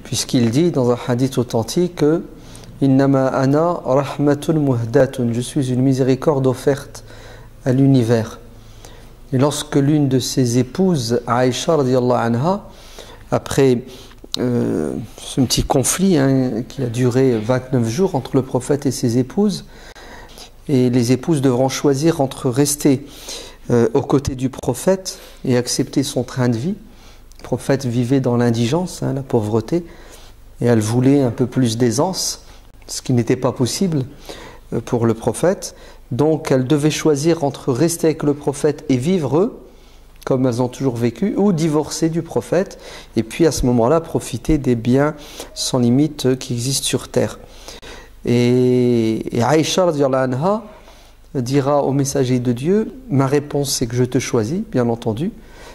puisqu'il dit dans un hadith authentique que Innama ana rahmatun muhdatun, je suis une miséricorde offerte à l'univers. Et lorsque l'une de ses épouses, Aïcha radiyallahu anha, après ce petit conflit qui a duré 29 jours entre le prophète et ses épouses, et les épouses devront choisir entre rester aux côtés du prophète et accepter son train de vie. Le prophète vivait dans l'indigence, la pauvreté, et elle voulait un peu plus d'aisance, ce qui n'était pas possible pour le prophète. Donc elle devait choisir entre rester avec le prophète et vivre comme elles ont toujours vécu, ou divorcer du prophète, et puis à ce moment-là profiter des biens sans limite qui existent sur terre. Et Aïcha radiyallahu anha dira au messager de Dieu, ma réponse c'est que je te choisis, bien entendu,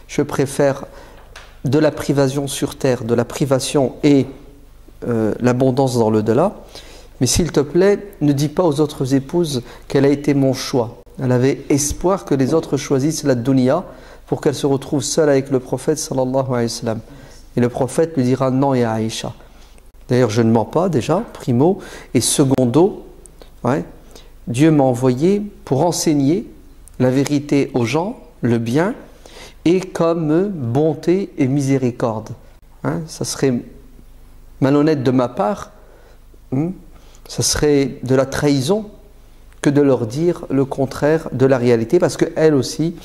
je préfère de la privation sur terre, de la privation et l'abondance dans l'au-delà, mais s'il te plaît, ne dis pas aux autres épouses qu'elle a été mon choix. Elle avait espoir que les autres choisissent la dunya pour qu'elle se retrouve seule avec le prophète sallallahu alayhi wa sallam. Et le prophète lui dira non, ya Aïcha. D'ailleurs, je ne mens pas déjà, primo, et secondo, Dieu m'a envoyé pour enseigner la vérité aux gens, le bien, et comme bonté et miséricorde. Ça serait malhonnête de ma part, ça serait de la trahison que de leur dire le contraire de la réalité, parce qu'elles aussi,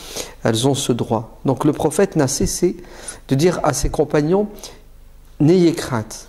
elles ont ce droit. Donc le prophète n'a cessé de dire à ses compagnons, n'ayez crainte,